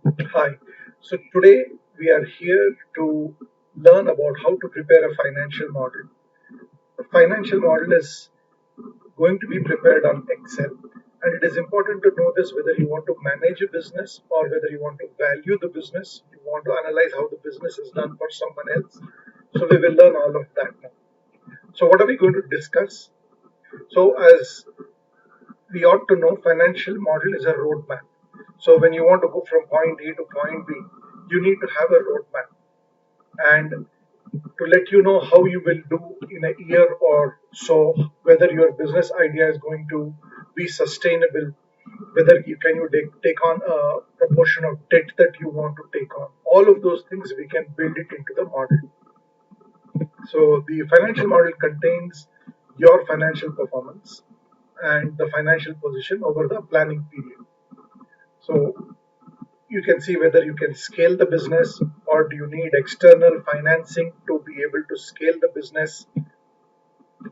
Hi. So today we are here to learn about how to prepare a financial model. The financial model is going to be prepared on Excel, and it is important to know this whether you want to manage a business or whether you want to value the business, you want to analyze how the business is done for someone else. So we will learn all of that now. So what are we going to discuss? So as we ought to know, financial model is a roadmap. So when you want to go from point A to point B, you need to have a roadmap and to let you know how you will do in a year or so, whether your business idea is going to be sustainable, whether take on a proportion of debt that you want to take on. All of those things we can build it into the model. So the financial model contains your financial performance and the financial position over the planning period. So you can see whether you can scale the business or do you need external financing to be able to scale the business.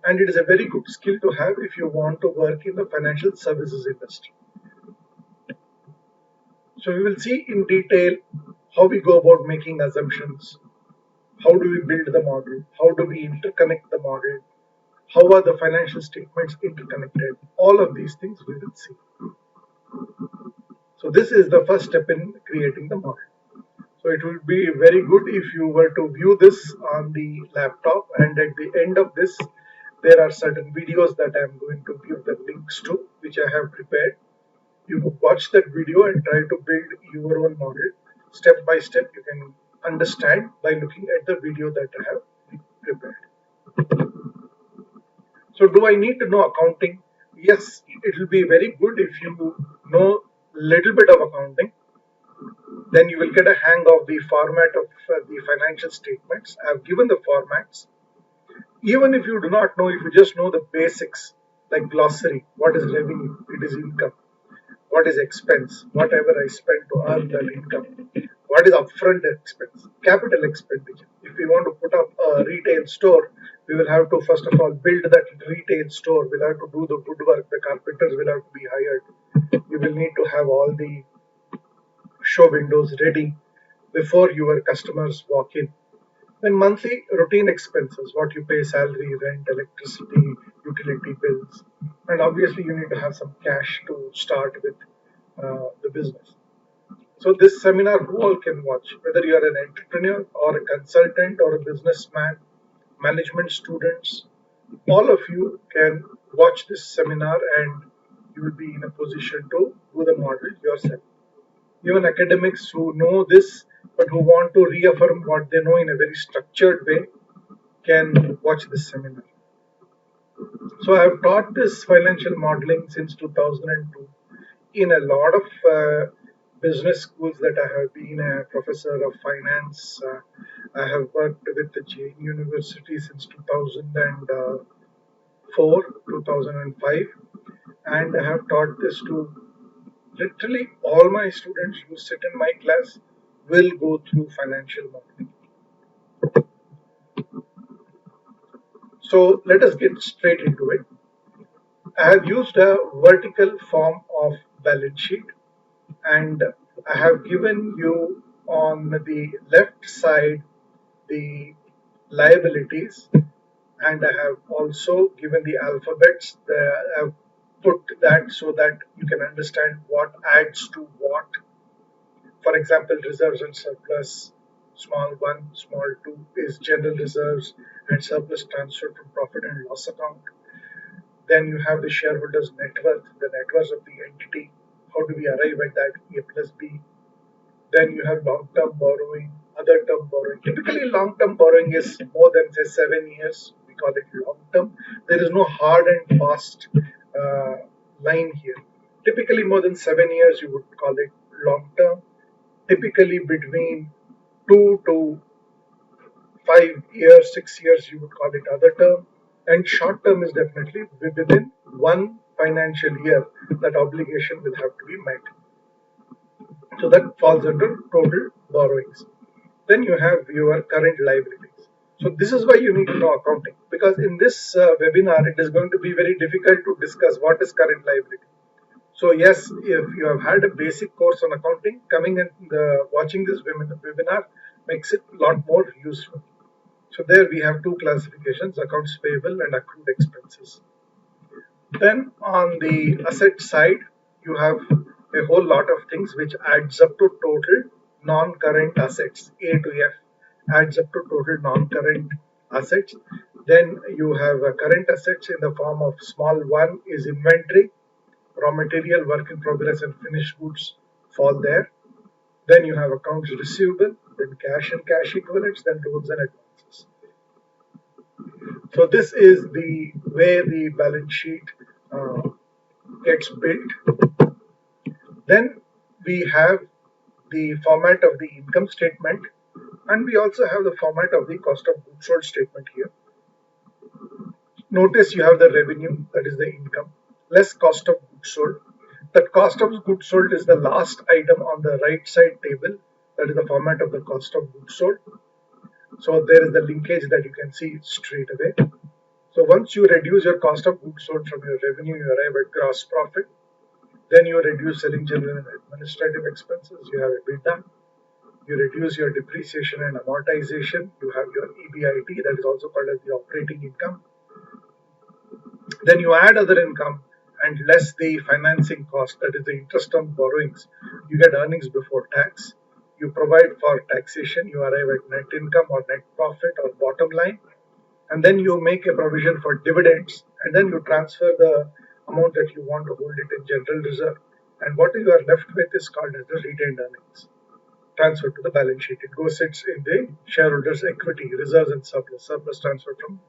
And it is a very good skill to have if you want to work in the financial services industry. So we will see in detail how we go about making assumptions, how do we build the model, how do we interconnect the model, how are the financial statements interconnected. All of these things we will see. So this is the first step in creating the model. So it will be very good if you were to view this on the laptop, and at the end of this there are certain videos that I am going to give the links to, which I have prepared. You could watch that video and try to build your own model. Step by step you can understand by looking at the video that I have prepared. So do I need to know accounting? Yes, it will be very good if you know little bit of accounting. Then you will get a hang of the format of the financial statements. I have given the formats. Even if you do not know, if you just know the basics like glossary, what is revenue, it is income, what is expense, whatever I spend to earn that income, what is upfront expense, capital expenditure. If we want to put up a retail store, we will have to first of all build that retail store. We'll have to do the woodwork, the carpenters will have to be hired. You will need to have all the show windows ready before your customers walk in. Then monthly routine expenses, what you pay, salary, rent, electricity, utility bills, and obviously you need to have some cash to start with the business. So this seminar, who all can watch? Whether you are an entrepreneur or a consultant or a businessman, management students, all of you can watch this seminar and you will be in a position to do the model yourself. Even academics who know this but who want to reaffirm what they know in a very structured way can watch this seminar. So I have taught this financial modeling since 2002 in a lot of business schools that I have been a professor of finance. I have worked with the Jain University since 2004, 2005, and I have taught this to literally all my students who sit in my class will go through financial modeling. So let us get straight into it. I have used a vertical form of balance sheet, and I have given you on the left side the liabilities, and I have also given the alphabets. I have put that so that you can understand what adds to what. For example, reserves and surplus, small 1, small 2 is general reserves and surplus transferred from profit and loss account. Then you have the shareholders' net worth, the net worth of the entity. How do we arrive at that? A plus B. Then you have long-term borrowing, other term borrowing. Typically, long-term borrowing is more than say 7 years. We call it long-term. There is no hard and fast uh, line here. Typically, more than 7 years, you would call it long-term. Typically, between 2 to 5 years, 6 years, you would call it other term. And short term is definitely within one financial year that obligation will have to be met. So that falls under total borrowings. Then you have your current liabilities. So this is why you need to know accounting, because in this webinar it is going to be very difficult to discuss what is current liability. So yes, if you have had a basic course on accounting, coming and watching this webinar makes it a lot more useful. So there we have two classifications: accounts payable and accrued expenses. Then on the asset side, you have a whole lot of things which adds up to total non-current assets. A to F adds up to total non-current assets. Then you have current assets in the form of small one is inventory, raw material, work in progress, and finished goods fall there. Then you have accounts receivable, then cash and cash equivalents, then loans and advances. So this is the way the balance sheet uh, gets built. Then we have the format of the income statement, and we also have the format of the cost of goods sold statement here. Notice you have the revenue, that is the income, less cost of goods sold. That cost of goods sold is the last item on the right side table, that is the format of the cost of goods sold. So there is the linkage that you can see straight away. So once you reduce your cost of goods sold from your revenue, you arrive at gross profit. Then you reduce selling general and administrative expenses, you have EBITDA. You reduce your depreciation and amortization, you have your EBIT, that is also called as the operating income. Then you add other income and less the financing cost, that is the interest on borrowings. You get earnings before tax. You provide for taxation, you arrive at net income or net profit or bottom line. And then you make a provision for dividends, and then you transfer the amount that you want to hold it in general reserve. And what you are left with is called as the retained earnings. Transferred to the balance sheet. It goes sits in the shareholders' equity, reserves and surplus. Surplus transferred from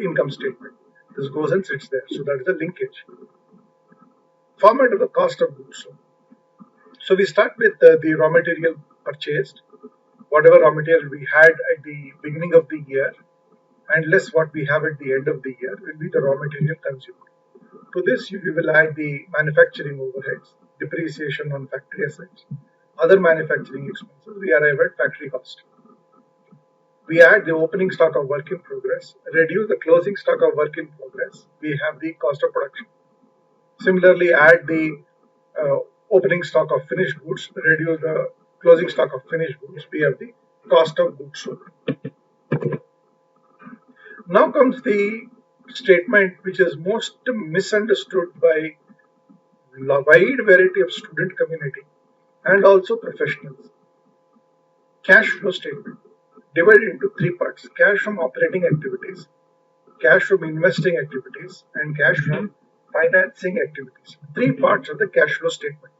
income statement. This goes and sits there. So that is the linkage. Format of the cost of goods sold. So we start with the raw material purchased, whatever raw material we had at the beginning of the year, and less what we have at the end of the year will be the raw material consumed. To this, we will add the manufacturing overheads, depreciation on factory assets, other manufacturing expenses. We arrive at factory cost. We add the opening stock of work in progress, reduce the closing stock of work in progress. We have the cost of production. Similarly, add the opening stock of finished goods, reduce the closing stock of finished goods. We have the cost of goods sold. Now comes the statement which is most misunderstood by a wide variety of student community and also professionals. Cash flow statement divided into three parts: cash from operating activities, cash from investing activities, and cash from financing activities. Three parts of the cash flow statement.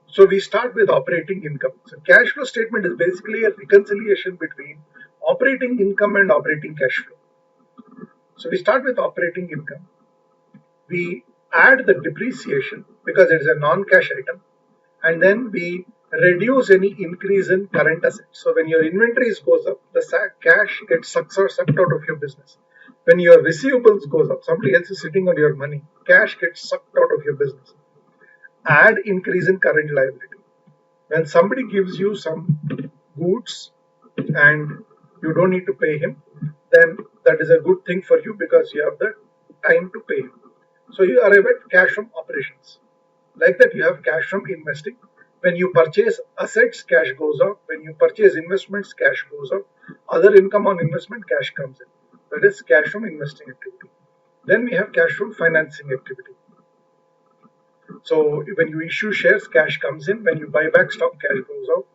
So we start with operating income. So cash flow statement is basically a reconciliation between operating income and operating cash flow. So we start with operating income. We add the depreciation because it is a non-cash item, and then we reduce any increase in current assets. So when your inventories goes up, the cash gets sucked out of your business. When your receivables goes up, somebody else is sitting on your money, cash gets sucked out of your business. Add increase in current liability. When somebody gives you some goods and you don't need to pay him, then that is a good thing for you because you have the time to pay him. So you arrive at cash from operations. Like that, you have cash from investing. When you purchase assets, cash goes out. When you purchase investments, cash goes out. Other income on investment, cash comes in. That is cash from investing activity. Then we have cash from financing activity. So when you issue shares, cash comes in. When you buy back stock, cash goes out.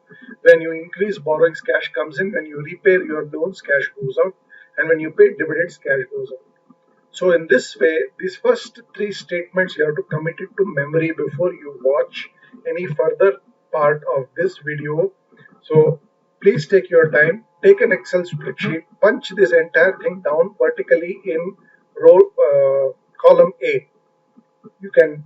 When you increase borrowings, cash comes in. When you repay your loans, cash goes out. And when you pay dividends, cash goes out. So in this way, these first three statements you have to commit it to memory before you watch any further part of this video. So please take your time, take an Excel spreadsheet, punch this entire thing down vertically in column A. You can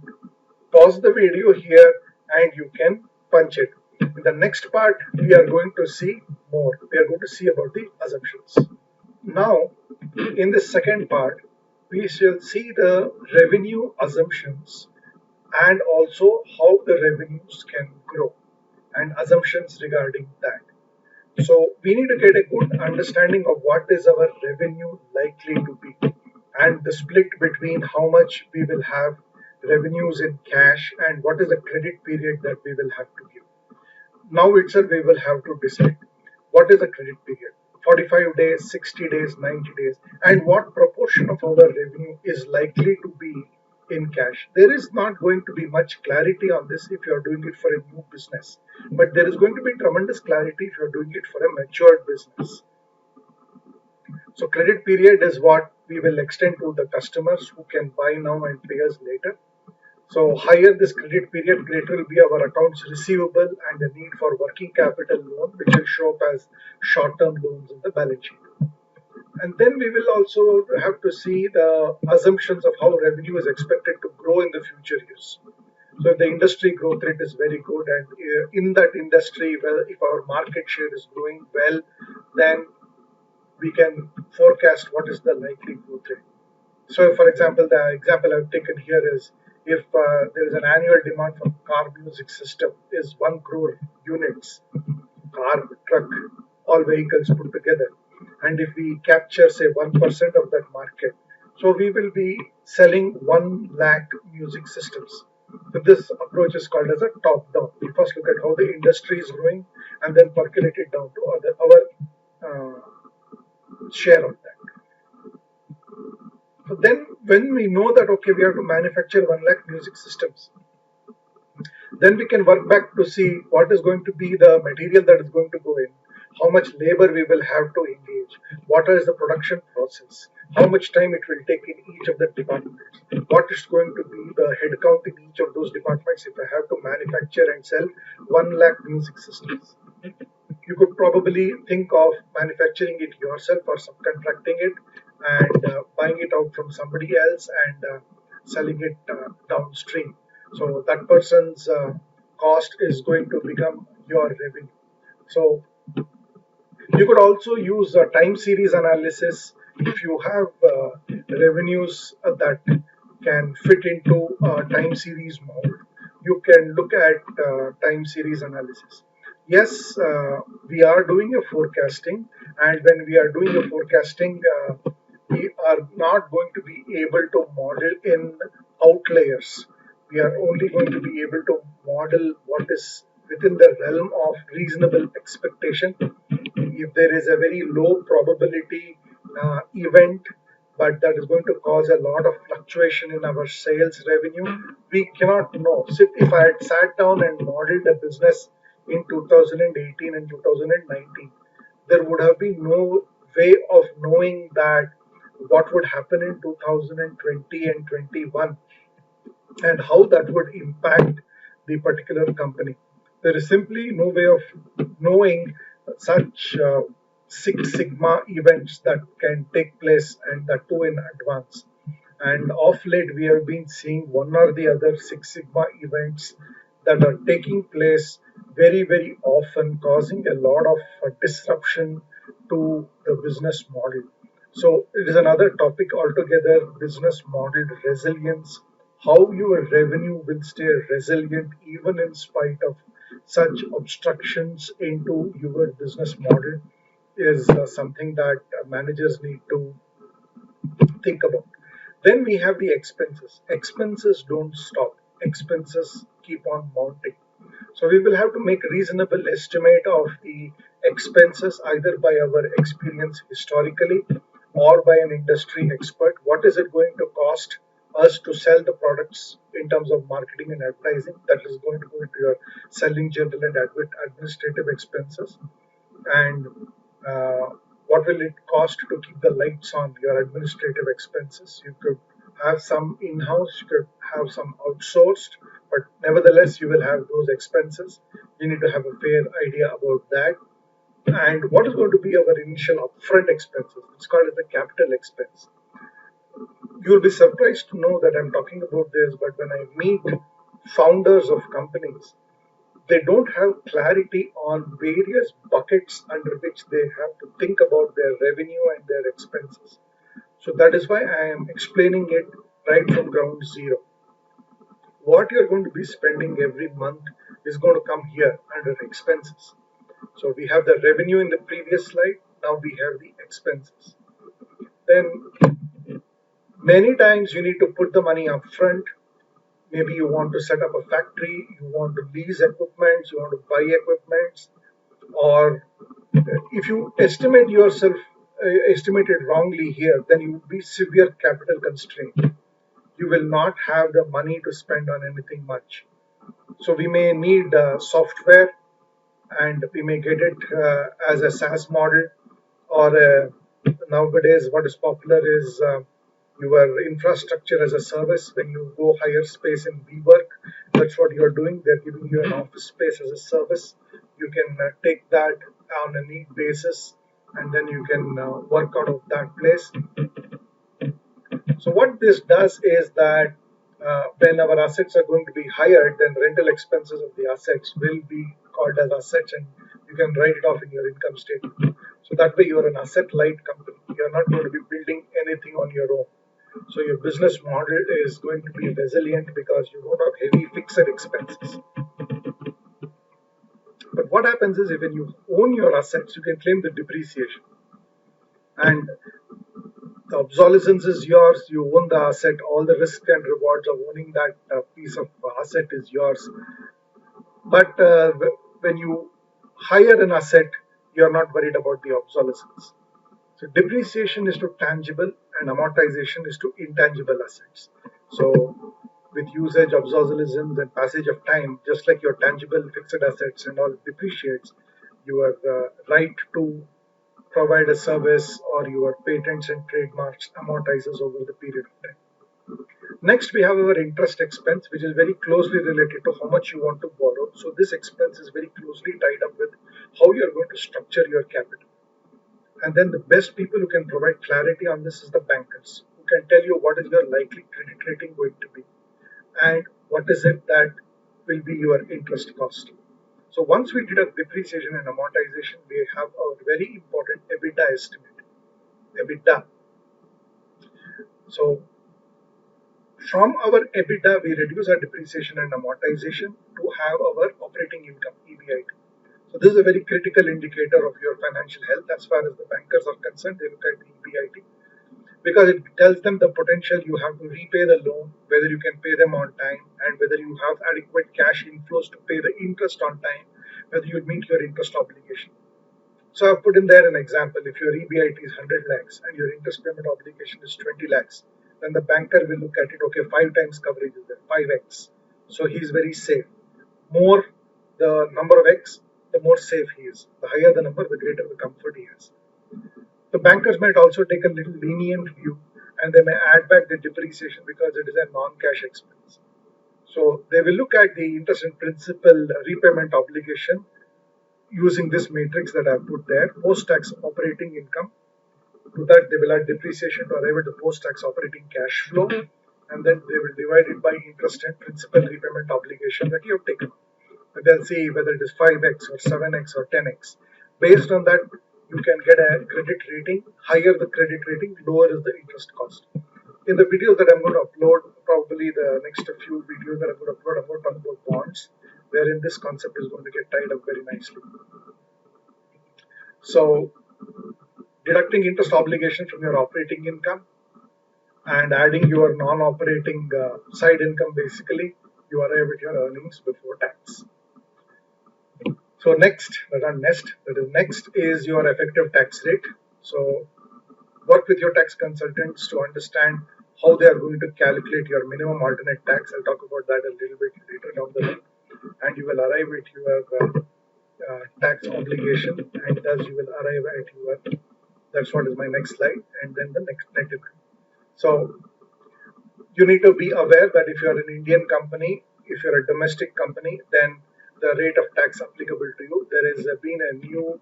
pause the video here and you can punch it. In the next part, we are going to see more. We are going to see about the assumptions. Now, in the second part, we shall see the revenue assumptions and also how the revenues can grow and assumptions regarding that. So we need to get a good understanding of what is our revenue likely to be and the split between how much we will have revenues in cash, and what is the credit period that we will have to give. Now itself we will have to decide what is the credit period, 45 days, 60 days, 90 days, and what proportion of our revenue is likely to be in cash. There is not going to be much clarity on this if you are doing it for a new business, but there is going to be tremendous clarity if you are doing it for a matured business. So credit period is what we will extend to the customers who can buy now and pay us later. So higher this credit period, greater will be our accounts receivable and the need for working capital loan, which will show up as short-term loans in the balance sheet. And then we will also have to see the assumptions of how revenue is expected to grow in the future years. So if the industry growth rate is very good, and in that industry, well, if our market share is growing well, then we can forecast what is the likely growth rate. So, for example, the example I've taken here is if there is an annual demand for car music system is 1 crore units, car, truck, all vehicles put together, and if we capture say 1% of that market, so we will be selling 1 lakh music systems. So this approach is called as a top-down. We first look at how the industry is growing and then percolate it down to our share of that. So then when we know that okay, we have to manufacture 1 lakh music systems, then we can work back to see what is going to be the material that is going to go in, how much labor we will have to engage, what is the production process, how much time it will take in each of the departments, what is going to be the headcount in each of those departments if I have to manufacture and sell 1 lakh music systems. You could probably think of manufacturing it yourself or subcontracting it and buying it out from somebody else and selling it downstream. So that person's cost is going to become your revenue. So you could also use time series analysis if you have revenues that can fit into time series mode. You can look at time series analysis. Yes, we are doing a forecasting, and when we are doing a forecasting, we are not going to be able to model in outliers. We are only going to be able to model what is within the realm of reasonable expectation. If there is a very low probability event, but that is going to cause a lot of fluctuation in our sales revenue, we cannot know. So if I had sat down and modeled a business in 2018 and 2019, there would have been no way of knowing that what would happen in 2020 and 21 and how that would impact the particular company. There is simply no way of knowing such Six Sigma events that can take place, and that too in advance. And of late, we have been seeing one or the other Six Sigma events that are taking place very, very often, causing a lot of disruption to the business model. So, it is another topic altogether, business model resilience, how your revenue will stay resilient even in spite of such obstructions into your business model is something that managers need to think about. Then we have the expenses. Expenses don't stop. Expenses keep on mounting. So we will have to make a reasonable estimate of the expenses either by our experience historically or by an industry expert. What is it going to cost us to sell the products in terms of marketing and advertising? That is going to go into your selling, general and administrative expenses. And uh, what will it cost to keep the lights on, your administrative expenses? You could have some in-house, you could have some outsourced, but nevertheless you will have those expenses. You need to have a fair idea about that. And what is going to be our initial upfront expenses? It's called as the capital expense. You will be surprised to know that I'm talking about this, but when I meet founders of companies, they don't have clarity on various buckets under which they have to think about their revenue and their expenses. So that is why I am explaining it right from ground zero. What you're going to be spending every month is going to come here under expenses. So we have the revenue in the previous slide, now we have the expenses. Then many times you need to put the money up front, maybe you want to set up a factory, you want to lease equipment, you want to buy equipment, or if you estimate yourself estimated wrongly here, then you will be severe capital constraint. You will not have the money to spend on anything much. So we may need software, and we may get it as a SaaS model, or nowadays what is popular is your infrastructure as a service. When you go hire space in WeWork, that's what you're doing. They're giving you an office space as a service. You can take that on a need basis, and then you can work out of that place. So what this does is that when our assets are going to be hired, then rental expenses of the assets will be called as assets, and you can write it off in your income statement. So that way you're an asset light company. You're not going to be building anything on your own. So your business model is going to be resilient because you don't have heavy fixed expenses. But what happens is, if when you own your assets, you can claim the depreciation. And the obsolescence is yours. You own the asset. All the risks and rewards of owning that piece of asset is yours. But when you hire an asset, you're not worried about the obsolescence. So depreciation is to tangible and amortization is to intangible assets. So with usage, obsolescence, and passage of time, just like your tangible fixed assets and all depreciates, your right to provide a service or your patents and trademarks amortizes over the period of time. Next, we have our interest expense, which is very closely related to how much you want to borrow. So this expense is very closely tied up with how you're going to structure your capital. And then the best people who can provide clarity on this is the bankers, who can tell you what is your likely credit rating going to be and what is it that will be your interest cost. So once we did a depreciation and amortization, we have a very important EBITDA estimate. EBITDA. So from our EBITDA, we reduce our depreciation and amortization to have our operating income, EBIT. So this is a very critical indicator of your financial health as far as the bankers are concerned. They look at the EBIT because it tells them the potential you have to repay the loan, whether you can pay them on time, and whether you have adequate cash inflows to pay the interest on time, whether you meet your interest obligation. So I've put in there an example. If your EBIT is 100 lakhs and your interest payment obligation is 20 lakhs, then the banker will look at it, okay, 5 times coverage is there, 5x. So he's very safe. More the number of x, the more safe he is. The higher the number, the greater the comfort he has. The bankers might also take a little lenient view, and they may add back the depreciation because it is a non-cash expense. So they will look at the interest and principal repayment obligation using this matrix that I've put there, post-tax operating income. To that, they will add depreciation to arrive at the post-tax operating cash flow, and then they will divide it by interest and principal repayment obligation that you have taken. And they'll see whether it is 5x or 7x or 10x. Based on that, you can get a credit rating. Higher the credit rating, lower is the interest cost. In the videos that I'm going to upload, probably the next few videos that I'm going to upload, I'm going to talk about bonds, wherein this concept is going to get tied up very nicely. So, deducting interest obligation from your operating income and adding your non-operating side income, basically, you arrive at your earnings before tax. So next is your effective tax rate. So work with your tax consultants to understand how they are going to calculate your minimum alternate tax. I'll talk about that a little bit later down the line, and you will arrive at your tax obligation, and thus you will arrive at your. That's what is my next slide, and then the next net income. So you need to be aware that if you are an Indian company, if you're a domestic company, then the rate of tax applicable to you, there has been a new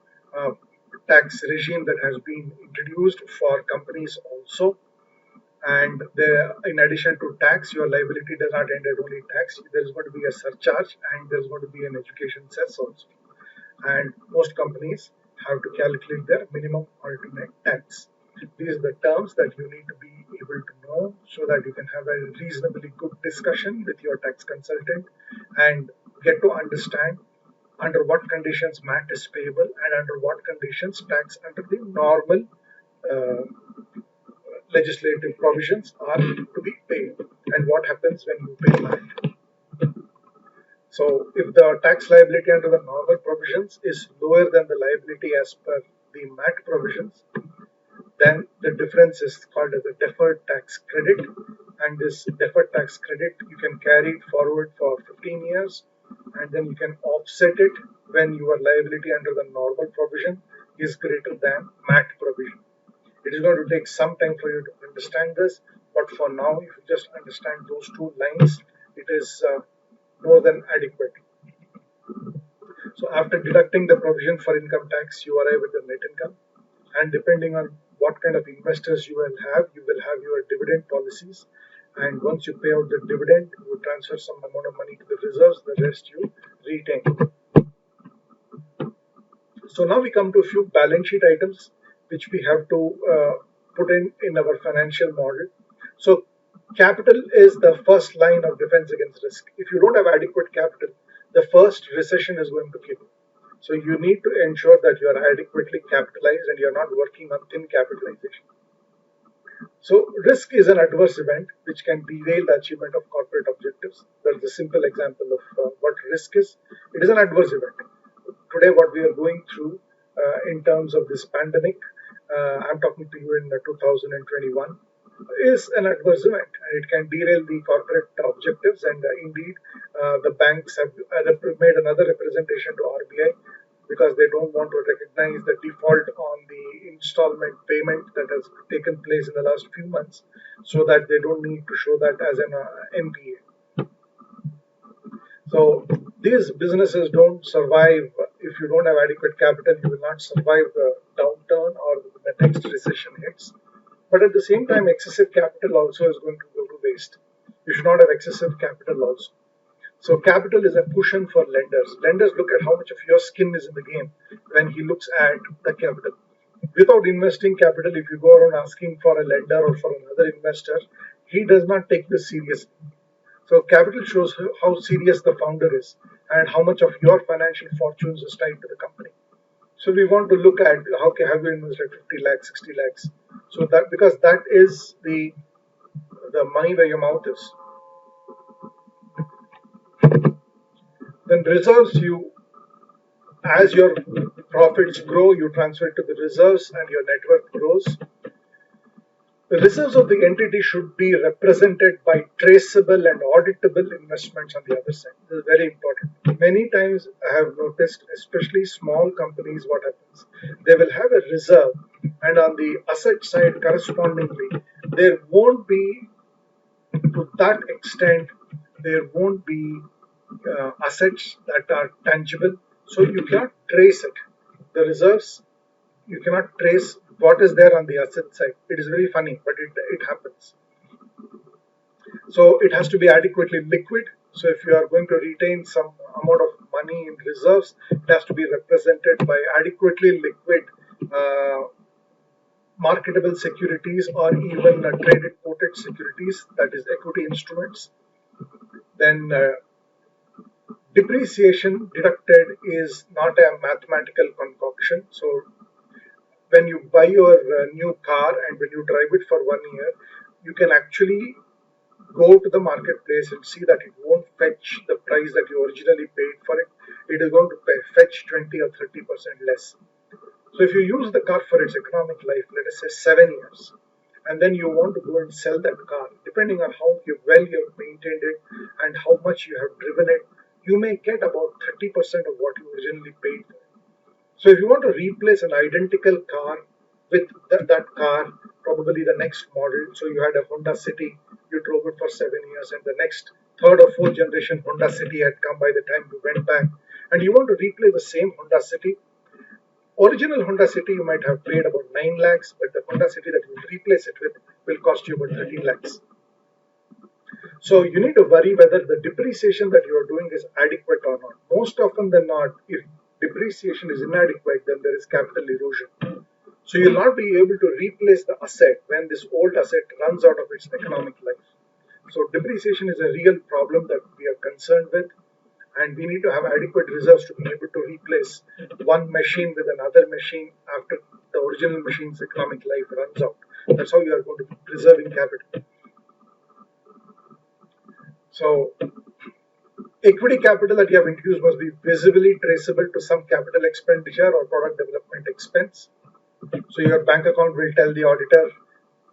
tax regime that has been introduced for companies also. And in addition to tax, your liability does not end at only tax. There is going to be a surcharge and there is going to be an education cess also. And most companies have to calculate their minimum alternate tax. These are the terms that you need to be able to know so that you can have a reasonably good discussion with your tax consultant and get to understand under what conditions MAT is payable and under what conditions tax under the normal legislative provisions are to be paid. and what happens when you pay MAT. So if the tax liability under the normal provisions is lower than the liability as per the MAT provisions, then the difference is called as a deferred tax credit, and this deferred tax credit you can carry it forward for 15 years, and then you can offset it when your liability under the normal provision is greater than MAT provision. It is going to take some time for you to understand this, but for now, if you just understand those two lines, it is more than adequate. So after deducting the provision for income tax, you arrive at the net income, and depending on what kind of investors you will have your dividend policies, and once you pay out the dividend, you transfer some amount of money to the reserves, the rest you retain. So now we come to a few balance sheet items which we have to put in our financial model. So capital is the first line of defense against risk. If you don't have adequate capital, the first recession is going to kill you. So you need to ensure that you are adequately capitalized and you are not working on thin capitalization. So risk is an adverse event which can derail the achievement of corporate objectives. That's a simple example of what risk is. It is an adverse event. Today, what we are going through in terms of this pandemic, I'm talking to you in 2021, is an adverse event, and it can derail the corporate objectives. And indeed, the banks have made another representation to RBI because they don't want to recognize the default on the installment payment that has taken place in the last few months, so that they don't need to show that as an NPA. So these businesses don't survive if you don't have adequate capital. You will not survive the downturn or the next recession hits. But at the same time, excessive capital also is going to go to waste. You should not have excessive capital also. So capital is a cushion for lenders. Lenders look at how much of your skin is in the game when he looks at the capital. Without investing capital, if you go around asking for a lender or for another investor, he does not take this seriously. So capital shows how serious the founder is and how much of your financial fortunes is tied to the company. So we want to look at how have you invested 50 lakhs, 60 lakhs. So that because that is the money where your mouth is. Then reserves, you as your profits grow, you transfer it to the reserves and your net worth grows. The reserves of the entity should be represented by traceable and auditable investments on the other side. This is very important. Many times I have noticed, especially small companies, what happens? They will have a reserve, and on the asset side, correspondingly, there won't be, to that extent, there won't be assets that are tangible. So you cannot trace it. The reserves, you cannot trace what is there on the asset side. It is very funny, but it happens. So it has to be adequately liquid. So if you are going to retain some amount of money in reserves, it has to be represented by adequately liquid marketable securities or even traded quoted securities, that is equity instruments. Then depreciation deducted is not a mathematical concoction. So when you buy your new car and when you drive it for 1 year, you can actually go to the marketplace and see that it won't fetch the price that you originally paid for it. It is going to fetch 20 or 30% less. So if you use the car for its economic life, let us say 7 years, and then you want to go and sell that car, depending on how well you have maintained it and how much you have driven it, you may get about 30% of what you originally paid for. So if you want to replace an identical car with that car, probably the next model, so you had a Honda City, you drove it for 7 years, and the next third or fourth generation Honda City had come by the time you went back, and you want to replace the same Honda City. Original Honda City you might have paid about 9 lakhs, but the Honda City that you replace it with will cost you about 13 lakhs. So you need to worry whether the depreciation that you are doing is adequate or not. Most often than not, if depreciation is inadequate, then there is capital erosion. So you'll not be able to replace the asset when this old asset runs out of its economic life. So depreciation is a real problem that we are concerned with, and we need to have adequate reserves to be able to replace one machine with another machine after the original machine's economic life runs out. That's how you are going to be preserving capital. So equity capital that you have introduced must be visibly traceable to some capital expenditure or product development expense. So your bank account will tell the auditor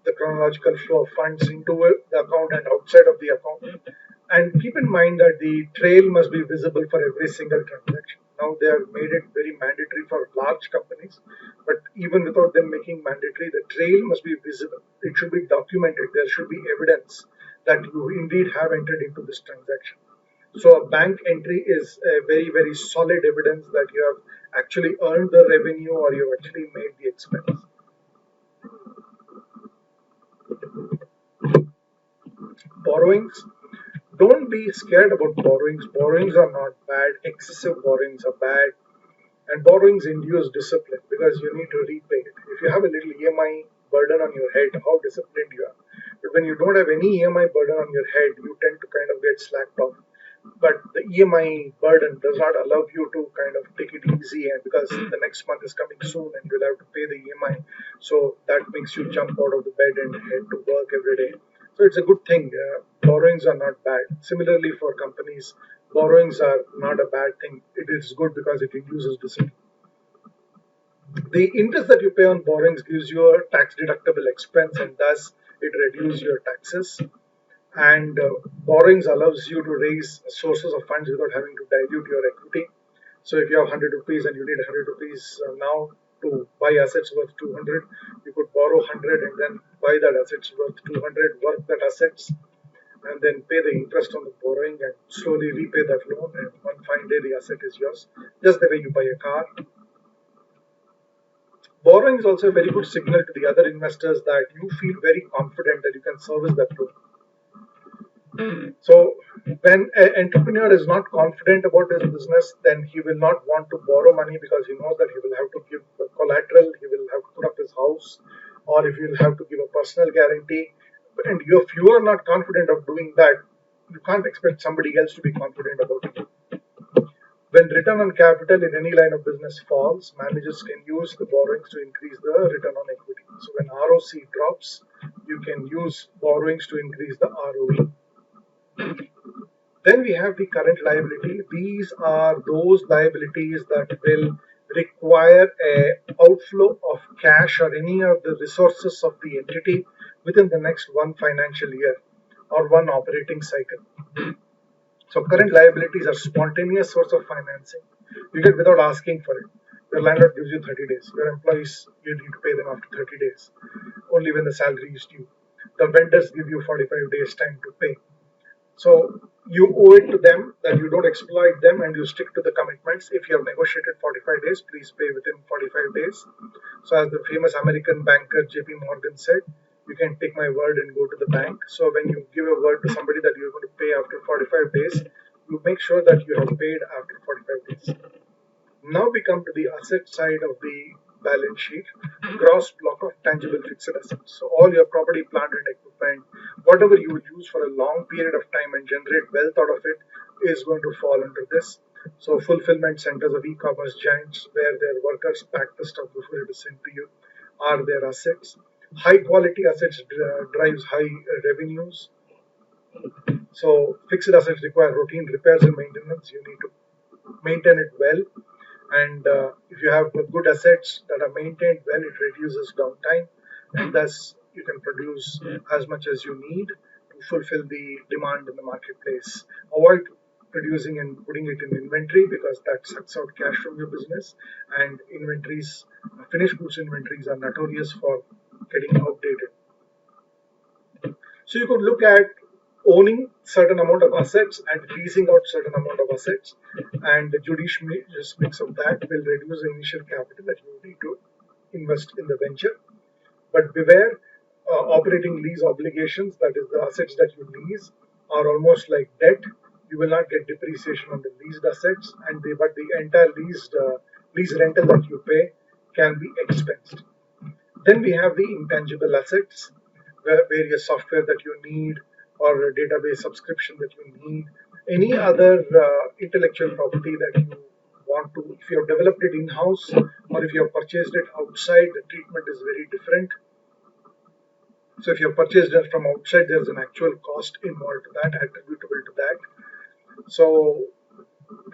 the chronological flow of funds into the account and outside of the account. And keep in mind that the trail must be visible for every single transaction. Now they have made it very mandatory for large companies, but even without them making mandatory, the trail must be visible. It should be documented. There should be evidence that you indeed have entered into this transaction. So a bank entry is a very, very solid evidence that you have actually earned the revenue or you have actually made the expense. Borrowings. Don't be scared about borrowings. Borrowings are not bad. Excessive borrowings are bad. And borrowings induce discipline because you need to repay it. If you have a little EMI burden on your head, how disciplined you are. But when you don't have any EMI burden on your head, you tend to kind of get slacked off. But the EMI burden does not allow you to kind of take it easy, and because the next month is coming soon and you'll have to pay the EMI, so that makes you jump out of the bed and head to work every day. So it's a good thing. Borrowings are not bad. Similarly, for companies, borrowings are not a bad thing. It is good because it induces discipline. The interest that you pay on borrowings gives you a tax deductible expense and thus it reduces your taxes. And borrowings allows you to raise sources of funds without having to dilute your equity. So if you have 100 rupees and you need 100 rupees now to buy assets worth 200, you could borrow 100 and then buy that assets worth 200, work that assets, and then pay the interest on the borrowing and slowly repay that loan. And one fine day, the asset is yours, just the way you buy a car. Borrowing is also a very good signal to the other investors that you feel very confident that you can service that loan. So when an entrepreneur is not confident about his business, then he will not want to borrow money because he knows that he will have to give collateral, he will have to put up his house, or if he will have to give a personal guarantee. And if you are not confident of doing that, you can't expect somebody else to be confident about it. When return on capital in any line of business falls, managers can use the borrowings to increase the return on equity. So when ROC drops, you can use borrowings to increase the ROE. Then we have the current liability. These are those liabilities that will require a outflow of cash or any of the resources of the entity within the next one financial year or one operating cycle. So current liabilities are spontaneous source of financing. You get without asking for it. Your landlord gives you 30 days. Your employees, you need to pay them after 30 days, only when the salary is due. The vendors give you 45 days time to pay. So you owe it to them that you don't exploit them and you stick to the commitments. If you have negotiated 45 days, please pay within 45 days. So as the famous American banker JP Morgan said, you can take my word and go to the bank. So when you give a word to somebody that you're going to pay after 45 days, you make sure that you have paid after 45 days. Now we come to the asset side of the balance sheet, gross block of tangible fixed assets. So all your property, plant and equipment, whatever you will use for a long period of time and generate wealth out of it is going to fall under this. So fulfillment centers of e-commerce giants where their workers pack the stuff before it is sent to you are their assets. High quality assets drives high revenues. So fixed assets require routine repairs and maintenance. You need to maintain it well. And if you have good assets that are maintained well, it reduces downtime, and thus you can produce as much as you need to fulfill the demand in the marketplace. Avoid producing and putting it in inventory because that sucks out cash from your business. And inventories, finished goods inventories, are notorious for getting outdated. So you could look at owning certain amount of assets and leasing out certain amount of assets, and the judicious mix of that will reduce the initial capital that you need to invest in the venture. But beware, operating lease obligations, that is the assets that you lease, are almost like debt. You will not get depreciation on the leased assets, but the entire lease rental that you pay can be expensed. Then we have the intangible assets, various software that you need, or a database subscription that you need, any other intellectual property that you want to. If you have developed it in-house or if you have purchased it outside, the treatment is very different. So if you have purchased it from outside, there's an actual cost involved to that, attributable to that. So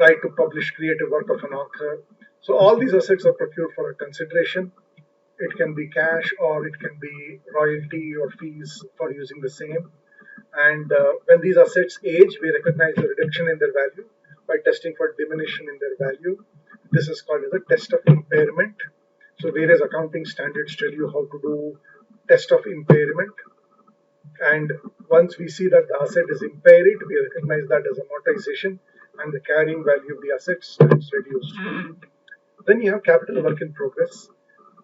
right to publish creative work of an author. So all these assets are procured for a consideration. It can be cash or it can be royalty or fees for using the same. And when these assets age, we recognize the reduction in their value by testing for diminution in their value. This is called as a test of impairment. So various accounting standards tell you how to do test of impairment. And once we see that the asset is impaired, we recognize that as amortization and the carrying value of the assets is reduced. Then you have capital work in progress.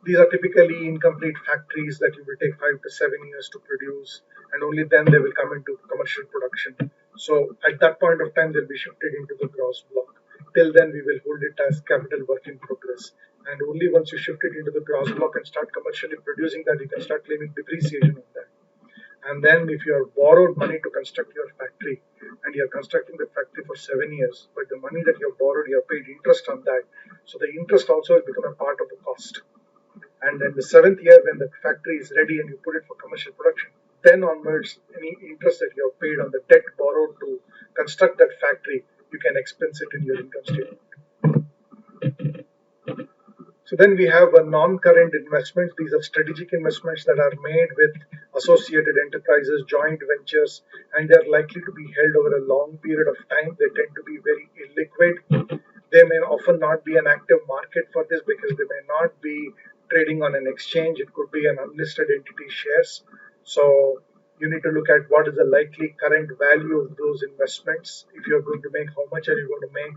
These are typically incomplete factories that you will take 5 to 7 years to produce, and only then they will come into commercial production. So at that point of time, they'll be shifted into the gross block. Till then, we will hold it as capital work in progress. And only once you shift it into the gross block and start commercially producing that, you can start claiming depreciation of that. And then if you have borrowed money to construct your factory and you're constructing the factory for 7 years, but the money that you have borrowed, you have paid interest on that. So the interest also has become a part of the cost. And then the seventh year, when the factory is ready and you put it for commercial production, then onwards, any interest that you have paid on the debt borrowed to construct that factory, you can expense it in your income statement. So then we have a non-current investments. These are strategic investments that are made with associated enterprises, joint ventures, and they are likely to be held over a long period of time. They tend to be very illiquid. There may often not be an active market for this because they may not be trading on an exchange. It could be an unlisted entity shares. So you need to look at what is the likely current value of those investments. If you're going to make, how much are you going to make?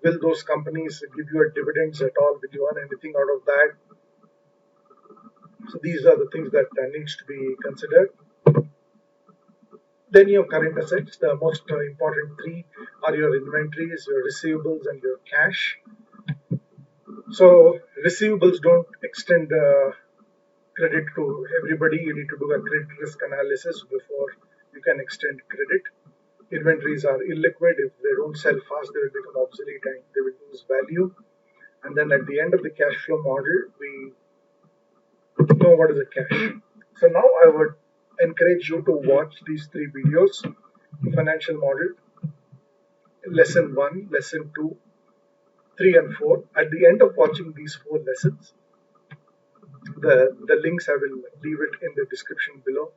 Will those companies give you a dividends at all? Will you earn anything out of that? So these are the things that needs to be considered. Then your current assets. The most important three are your inventories, your receivables, and your cash. So receivables don't extend credit to everybody. You need to do a credit risk analysis before you can extend credit. Inventories are illiquid. If they don't sell fast, they will become obsolete and they will lose value. And then at the end of the cash flow model, we know what is a cash. So now I would encourage you to watch these three videos: the financial model, lesson 1, lesson 2, 3 and 4. At the end of watching these 4 lessons, the links I will leave it in the description below.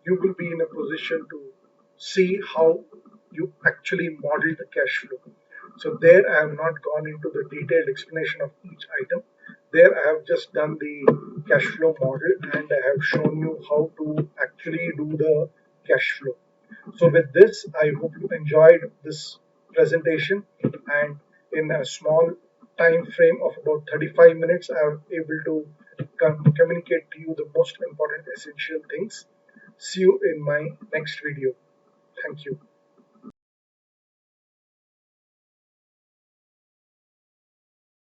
You will be in a position to see how you actually model the cash flow. So there I have not gone into the detailed explanation of each item. There I have just done the cash flow model and I have shown you how to actually do the cash flow. So with this, I hope you enjoyed this presentation, and in a small time frame of about 35 minutes, I am able to communicate to you the most important essential things. See you in my next video. Thank you.